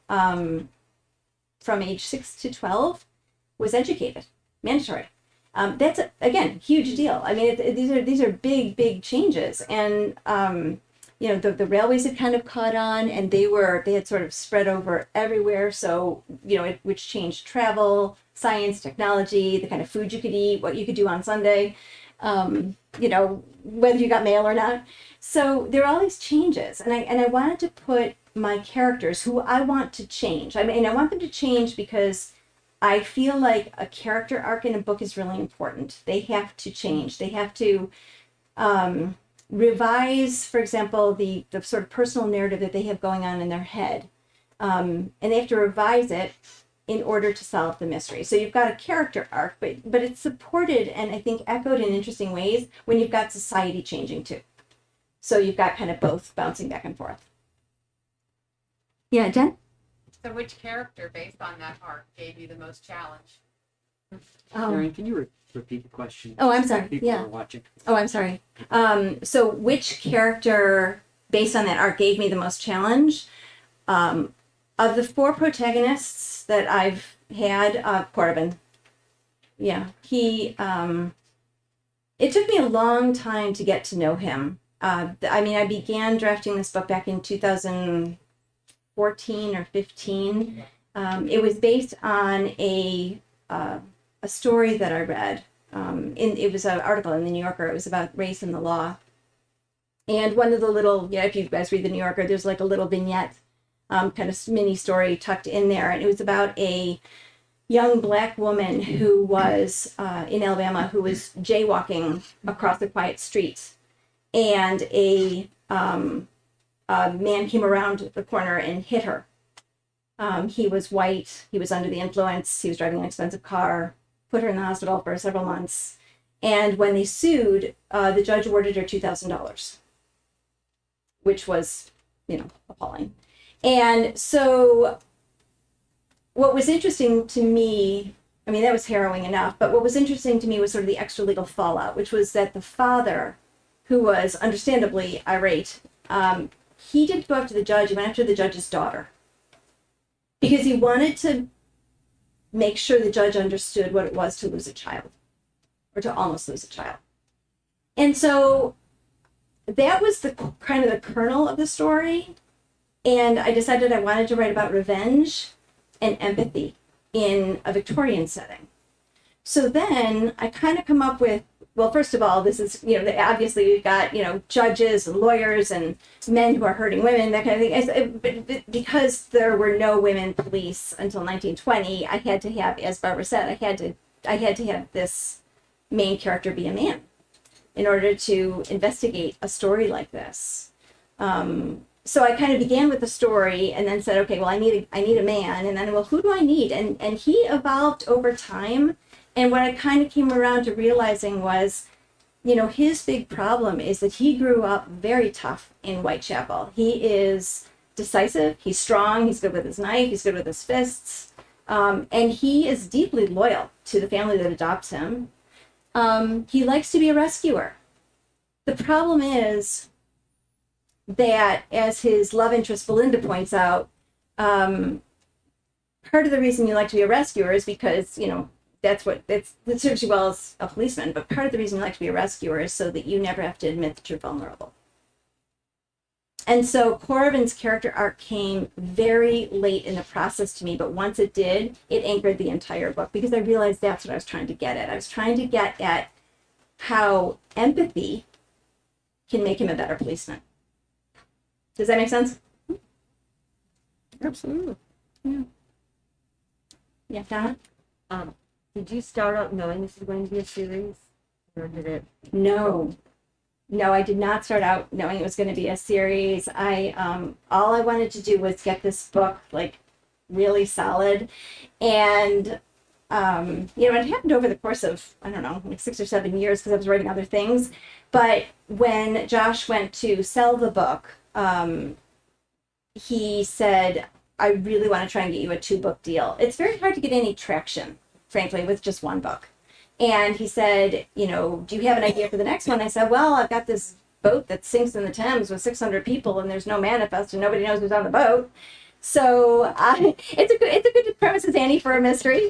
from age 6 to 12 was educated, mandatory. That's again huge deal. I mean, these are big changes, and the railways had kind of caught on, and they had sort of spread over everywhere. So which changed travel, science, technology, the kind of food you could eat, what you could do on Sunday, whether you got mail or not. So there are all these changes, and I wanted to put my characters who I want to change. I mean, I want them to change because I feel like a character arc in a book is really important. They have to change. They have to revise, for example, the sort of personal narrative that they have going on in their head. And they have to revise it in order to solve the mystery. So you've got a character arc, but it's supported and I think echoed in interesting ways when you've got society changing too. So you've got kind of both bouncing back and forth. Yeah, Jen? So which character, based on that arc, gave you the most challenge? Karen, can you repeat the question? Oh, I'm sorry. People Yeah. are watching. Oh, I'm sorry. So which character, based on that arc, gave me the most challenge? Of the 4 protagonists that I've had, Corbin. Yeah, he. It took me a long time to get to know him. I began drafting this book back in 2014 or 15. It was based on a story that I read. It was an article in the New Yorker. It was about race and the law. And one of the little, if you guys read the New Yorker, there's like a little vignette, kind of mini story tucked in there. And it was about a young Black woman who was in Alabama, who was jaywalking across the quiet streets. And a man came around the corner and hit her. He was white. He was under the influence. He was driving an expensive car, put her in the hospital for several months. And when they sued, the judge awarded her $2,000, which was, appalling. And so what was interesting to me, I mean, that was harrowing enough, but what was interesting to me was sort of the extra legal fallout, which was that the father, who was understandably irate, he didn't go after the judge, he went after the judge's daughter. Because he wanted to make sure the judge understood what it was to lose a child, or to almost lose a child. And so that was the kind of the kernel of the story. And I decided I wanted to write about revenge and empathy in a Victorian setting. So then I kind of come up with, well, first of all, this is, obviously we've got, judges and lawyers and men who are hurting women, that kind of thing. But because there were no women police until 1920, I had to have, as Barbara said, I had to have this main character be a man in order to investigate a story like this. So I kind of began with the story and then said, okay, well, I need a man. And then, well, who do I need? And he evolved over time. And what I kind of came around to realizing was, his big problem is that he grew up very tough in Whitechapel. He is decisive, he's strong, he's good with his knife, he's good with his fists. And he is deeply loyal to the family that adopts him. He likes to be a rescuer. The problem is that, as his love interest Belinda points out, part of the reason you like to be a rescuer is because, that serves you well as a policeman, but part of the reason you like to be a rescuer is so that you never have to admit that you're vulnerable. And so Corriban's character arc came very late in the process to me, but once it did, it anchored the entire book, because I realized that's what I was trying to get at. I was trying to get at how empathy can make him a better policeman. Does that make sense? Absolutely. Yeah, Tana? Did you start out knowing this was going to be a series, or did it? No, I did not start out knowing it was going to be a series. All I wanted to do was get this book really solid, and it happened over the course of, I don't know, 6 or 7 years, because I was writing other things. But when Josh went to sell the book, he said, I really want to try and get you a 2-book deal. It's very hard to get any traction, frankly, with just one book. And he said, do you have an idea for the next one? I said, well, I've got this boat that sinks in the Thames with 600 people, and there's no manifest, and nobody knows who's on the boat. So it's a good premise as Annie for a mystery.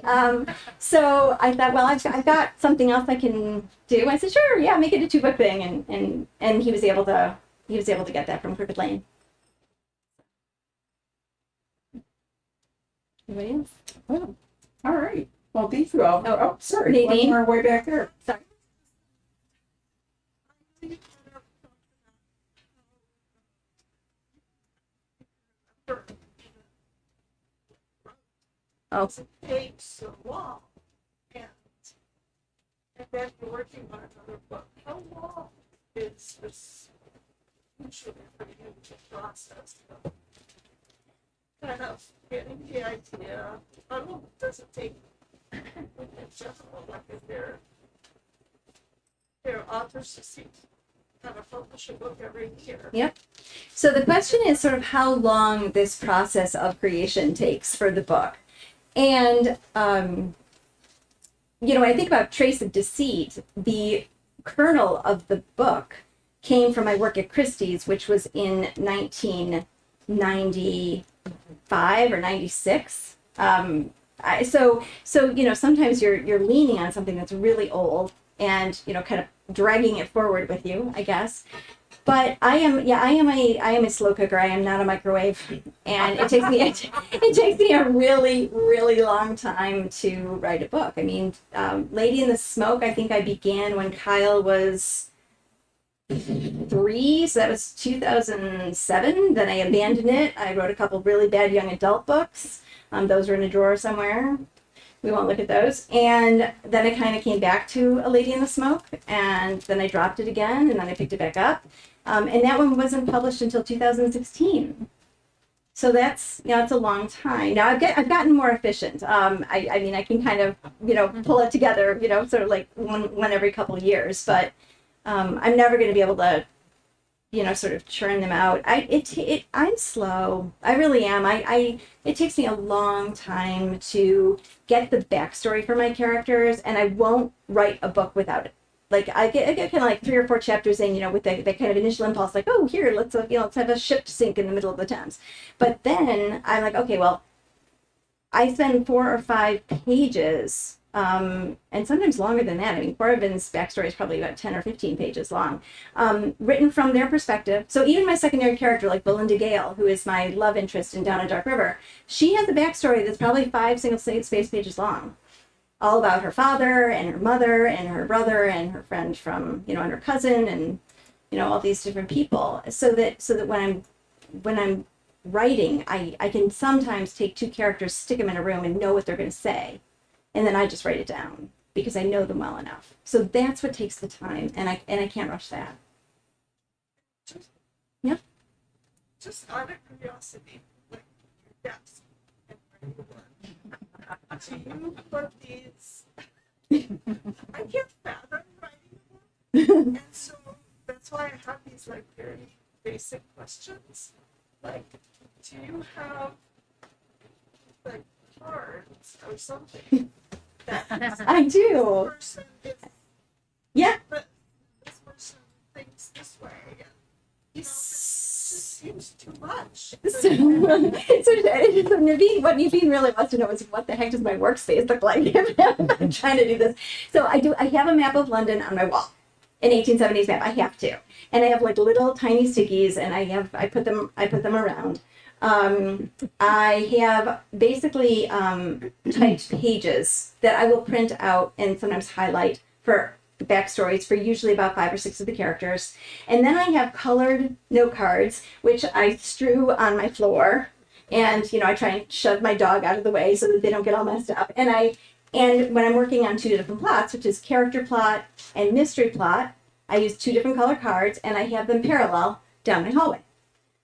So I thought, well, I've got something else I can do. I said, sure, yeah, make it a 2-book thing, and he was able to get that from Crooked Lane. Anybody else? Oh, all right. Well, thank you all. Oh, sorry. Nadine? One more way back there. Sorry. Oh, It takes so long, and then you're working on another book. How long is this usually for you to process? Kind of getting the idea. I don't know, does it take in general, is there authors to see kind of publish a book every year? yep. So the question is sort of how long this process of creation takes for the book. And, when I think about Trace of Deceit, the kernel of the book came from my work at Christie's, which was in 1995 or 96. So sometimes you're leaning on something that's really old and, kind of dragging it forward with you, I guess. But I am a slow cooker. I am not a microwave, and it takes me a really, really long time to write a book. I mean, Lady in the Smoke, I think I began when Kyle was 3, so that was 2007. Then I abandoned it. I wrote a couple really bad young adult books. Those are in a drawer somewhere. We won't look at those. And then I kind of came back to A Lady in the Smoke, and then I dropped it again, and then I picked it back up. And that one wasn't published until 2016. So that's, it's a long time. Now I've gotten more efficient. I mean, I can kind of, pull it together, sort of like one every couple of years, but I'm never going to be able to, sort of churn them out. I'm slow. I really am. It takes me a long time to get the backstory for my characters, and I won't write a book without it. Like I get kind of like 3 or 4 chapters in, with that kind of initial impulse, like, oh, here, let's have a ship sink in the middle of the Thames. But then I'm like, okay, well, I spend 4 or 5 pages, and sometimes longer than that. I mean, Corvin's backstory is probably about 10 or 15 pages long, written from their perspective. So even my secondary character, like Belinda Gale, who is my love interest in Down a Dark River, she has a backstory that's probably 5 single space pages long, all about her father and her mother and her brother and her friend from, and her cousin and, all these different people. So that when I'm writing, I can sometimes take 2 characters, stick them in a room and know what they're going to say. And then I just write it down because I know them well enough. So that's what takes the time. And I can't rush that. Just out of curiosity, like your desk and where you work, do you put these? I can't fathom writing a book, and so that's why I have these like very basic questions. Like, do you have like cards or something that I this do. person is, Yeah. but this person thinks this way, and this just seems too much. So Naveen, what Naveen really wants to know is what the heck does my workspace look like if I'm trying to do this. So I have a map of London on my wall, an 1870s map. I have to, and I have like little tiny stickies, and I put them around. I have basically typed pages that I will print out and sometimes highlight for the backstories for usually about 5 or 6 of the characters. And then I have colored note cards, which I strew on my floor. And, I try and shove my dog out of the way so that they don't get all messed up. And when I'm working on 2 different plots, which is character plot and mystery plot, I use 2 different color cards and I have them parallel down my hallway.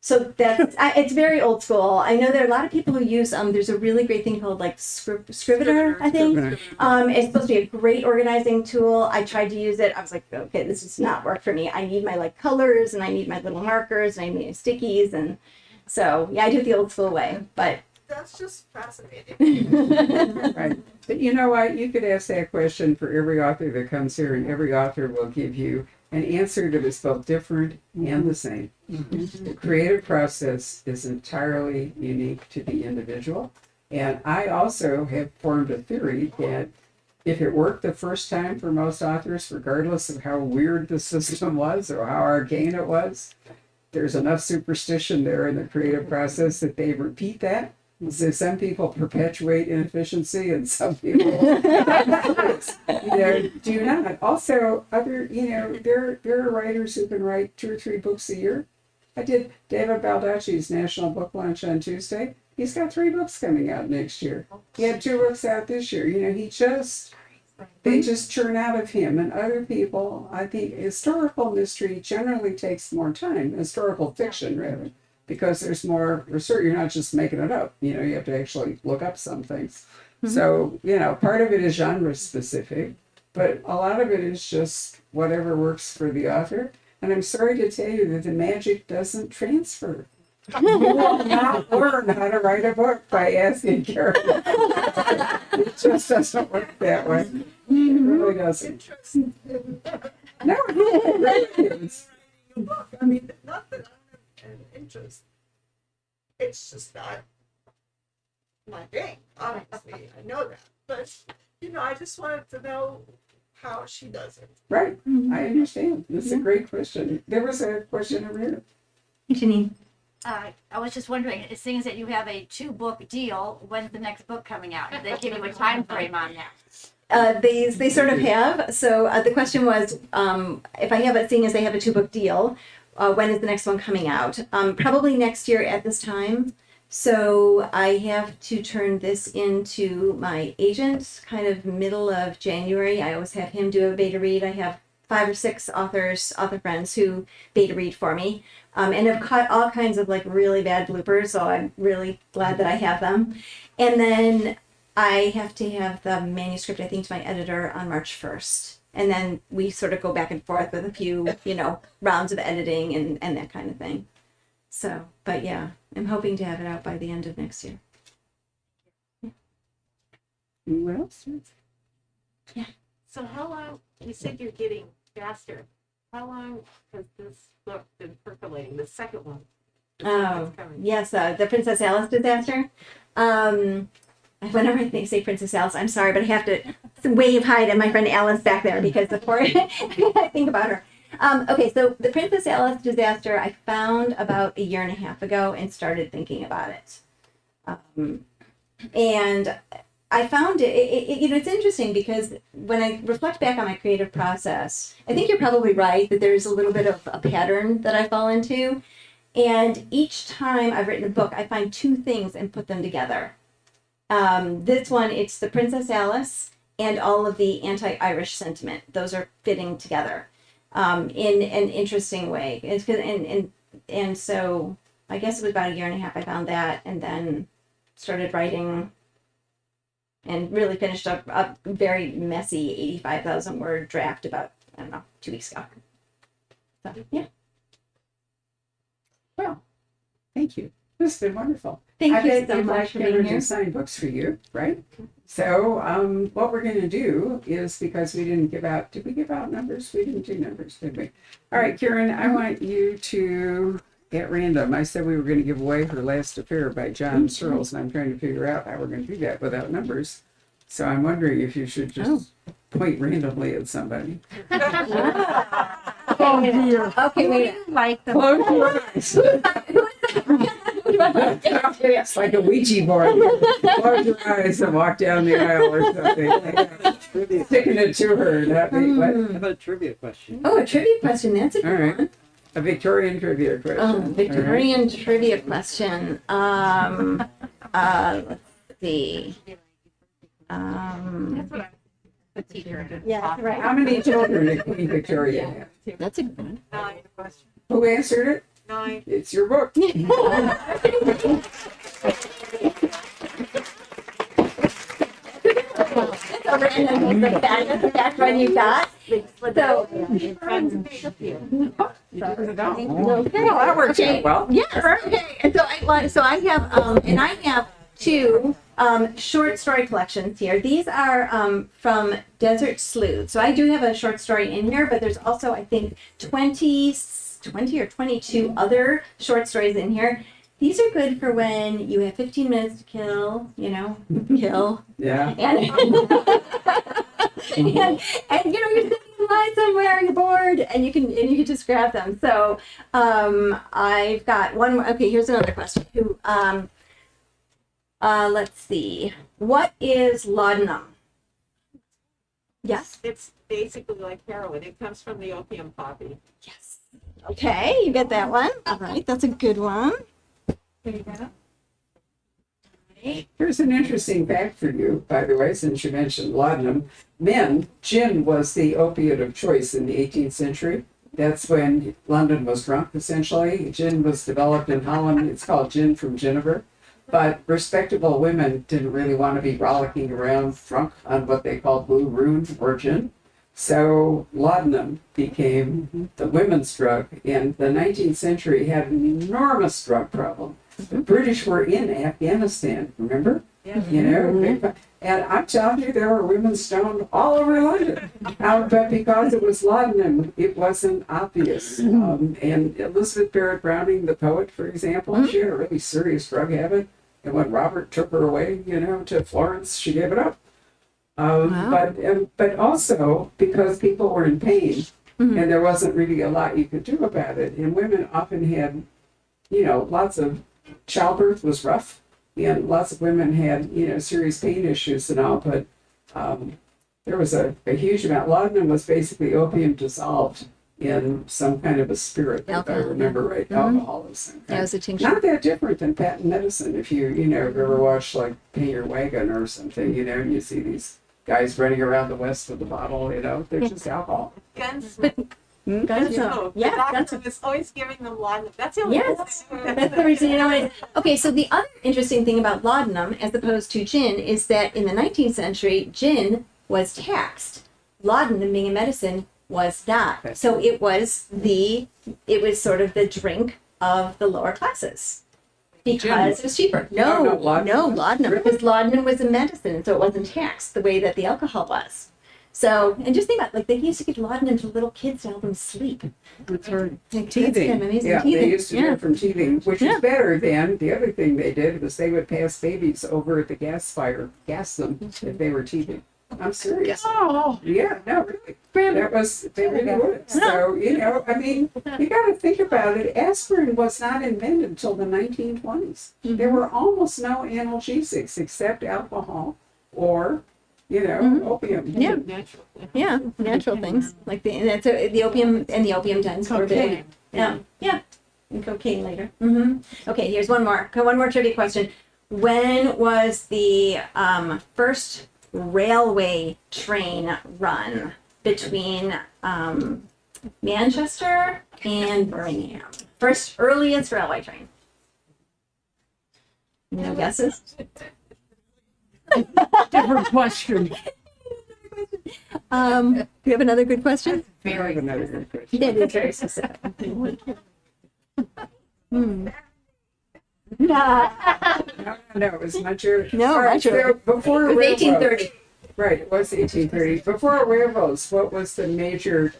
So that's, it's very old school. I know there are a lot of people who use, there's a really great thing called like Scrivener, I think. It's supposed to be a great organizing tool. I tried to use it. I was like, okay, this does not work for me. I need my like colors and I need my little markers and I need stickies. And so, yeah, I do it the old school way, but. That's just fascinating. Right. But you know what? You could ask that question for every author that comes here, and every author will give you an answer that is both different and the same. The creative process is entirely unique to the individual. And I also have formed a theory that if it worked the first time for most authors, regardless of how weird the system was or how arcane it was, there's enough superstition there in the creative process that they repeat that. So some people perpetuate inefficiency and some people do not. Also, there are writers who can write 2 or 3 books a year. I did David Baldacci's National Book Launch on Tuesday. He's got 3 books coming out next year. He had 2 books out this year. They just churn out of him and other people. I think historical mystery generally takes more time, historical fiction rather. Because there's more research, you're not just making it up. You have to actually look up some things. Mm-hmm. So, part of it is genre specific, but a lot of it is just whatever works for the author. And I'm sorry to tell you that the magic doesn't transfer. You will not learn how to write a book by asking characters. It just doesn't work that way. It really doesn't. Interesting. No, it really is. I mean, not that I have an interest. It's just not my thing, obviously. I know that. But, I just wanted to know how she does it. Right. I understand. This is a great question. There was a question over here. Janine. I was just wondering, seeing as that you have a 2-book deal, when's the next book coming out? Did they give you a time frame on that? They sort of have. So the question was, if I have it, seeing as they have a 2-book deal, when is the next one coming out? Probably next year at this time. So I have to turn this into my agent kind of middle of January. I always have him do a beta read. I have 5 or 6 author friends who beta read for me, and have cut all kinds of like really bad bloopers. So I'm really glad that I have them. And then I have to have the manuscript, I think, to my editor on March 1st. And then we sort of go back and forth with a few, rounds of editing and that kind of thing. So, but yeah, I'm hoping to have it out by the end of next year. What else? So how long, you said you're getting faster. How long has this book been percolating, the second one? Oh, yes, the Princess Alice disaster. Whenever I say Princess Alice, I'm sorry, but I have to wave hi to my friend Alice back there because before I think about her. Okay, so the Princess Alice disaster I found about 1.5 years ago and started thinking about it. And I found it's interesting because when I reflect back on my creative process, I think you're probably right that there's a little bit of a pattern that I fall into. And each time I've written a book, I find 2 things and put them together. This one, it's the Princess Alice and all of the anti-Irish sentiment. Those are fitting together in an interesting way. And so I guess it was about 1.5 years I found that, and then started writing and really finished up a very messy 85,000 word draft about, 2 weeks ago. So, yeah. Well, thank you. This has been wonderful. Thank you bet so you'd much like for being Karen here. to sign books for you, right? So what we're going to do is, because we didn't give out, did we give out numbers? We didn't do numbers, did we? All right, Karen, I want you to, at random, I said we were going to give away Her Last Affair by John Searles, and I'm trying to figure out how we're going to do that without numbers. So I'm wondering if you should just point randomly at somebody. Oh dear. Okay, wait. Like the Close your eyes. It's like a Ouija board. Close your eyes and walk down the aisle or something. Sticking it to her. That be what? How about a trivia question? Oh, a trivia question. That's a All good right. one. A Victorian trivia question. Oh, Victorian trivia question. Let's see. That's what I'm, the teacher. Yeah, right. How many children did Queen Victoria have? That's a good one. 9 questions. Who answered it? 9. It's your book. It's over, and then the back one you got. So, Well, that works out well. yes, okay. And so I have 2 short story collections here. These are from Desert Sleuth. So I do have a short story in here, but there's also, I think, 20 or 22 other short stories in here. These are good for when you have 15 minutes to kill, kill. Yeah. And, and you're sitting in line somewhere, you're bored, and you can just grab them. So I've got one more. Okay, here's another question. Let's see. What is laudanum? Yes. It's basically like heroin. It comes from the opium poppy. Yes. Okay, you get that one. All right, that's a good one. There you go. Here's an interesting fact for you, by the way, since you mentioned laudanum. Gin was the opiate of choice in the 18th century. That's when London was drunk, essentially. Gin was developed in Holland. It's called gin from Geneva. But respectable women didn't really want to be rollicking around drunk on what they called blue rune or gin. So laudanum became the women's drug. And the 19th century had an enormous drug problem. The British were in Afghanistan, remember? Yeah. And I'm telling you, there were women stoned all over London. But because it was laudanum, it wasn't obvious. And Elizabeth Barrett Browning, the poet, for example, she had a really serious drug habit. And when Robert took her away, to Florence, she gave it up. But also because people were in pain, and there wasn't really a lot you could do about it. And women often had, lots of childbirth was rough. And lots of women had, serious pain issues and all, but there was a huge amount. Laudanum was basically opium dissolved in some kind of a spirit, if I remember right, alcohol of some kind. That was a tincture. Not that different than patent medicine. If you, ever watch like Pay Your Wagon or something, and you see these guys running around the West with the bottle, you know, they're just alcohol. Gunsmoke. Hmm? Gunsmoke. The Yeah, doctor Gunsmoke. was always giving them laudanum. That's the only Yes, reason. that's the reason you know it. Okay, so the other interesting thing about laudanum, as opposed to gin, is that in the 19th century, gin was taxed. Laudanum, being a medicine, was not. So it was sort of the drink of the lower classes because it was cheaper. No, No, laudanum. laudanum, Really? because laudanum was a medicine, so it wasn't taxed the way that the alcohol was. So, and just think about, like, they used to give laudanum to little kids to help them sleep. That's right. Like, that's Teething. kind of amazing. Yeah, Teething. they used to do it from teething, which Yeah. is better than the other thing they did was they would pass babies over at the gas fire, gas them if they were teething. I'm serious. Oh, Yeah, no, really. Grandma. That was, they really would. So, you know, I mean, you got to think about it. Aspirin was not invented until the 1920s. There were almost no analgesics except alcohol or, you know, opium. Yeah. Yeah, natural things like the opium and the opium dens were big. Yeah, yeah, and cocaine later. Okay, here's one more trivia question. When was the first railway train run between Manchester and Birmingham? Earliest railway train. No guesses? different question. Do you have another good question? I have another good question. That is very specific. No, it was much earlier. No, All right, much earlier. so before It was railroads- 1830. Right, it was 1830. Before railroads, what was the major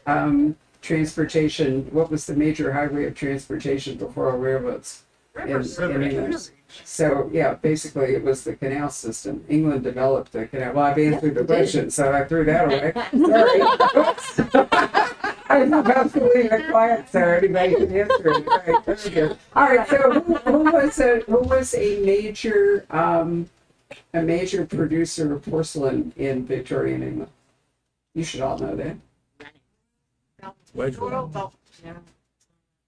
transportation? What was the major highway of transportation before railroads? in England? So yeah, basically it was the canal system. England developed the canal. Well, I've answered the question, so I threw that away. Sorry. I was about to leave a quiet, so anybody can answer it. Right, very good. All right, so who was a major producer of porcelain in Victorian England? You should all know that. Wedgwood.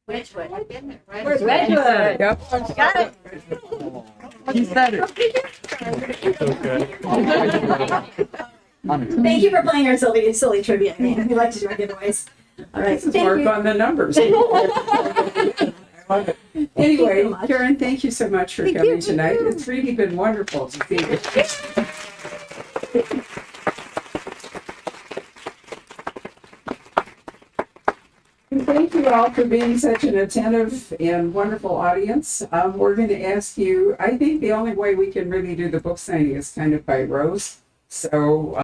Wedgwood. Wedgwood. Yep. Got it. He said it. Thank you for playing our silly trivia game. We like to do our giveaways. All right. This is Thank mark you. on the numbers. Anyway, so much. Karen, thank you so much for Thank coming you. tonight. It's really been wonderful to see you. And thank you all for being such an attentive and wonderful audience. We're going to ask you, I think the only way we can really do the book signing is kind of by rows. So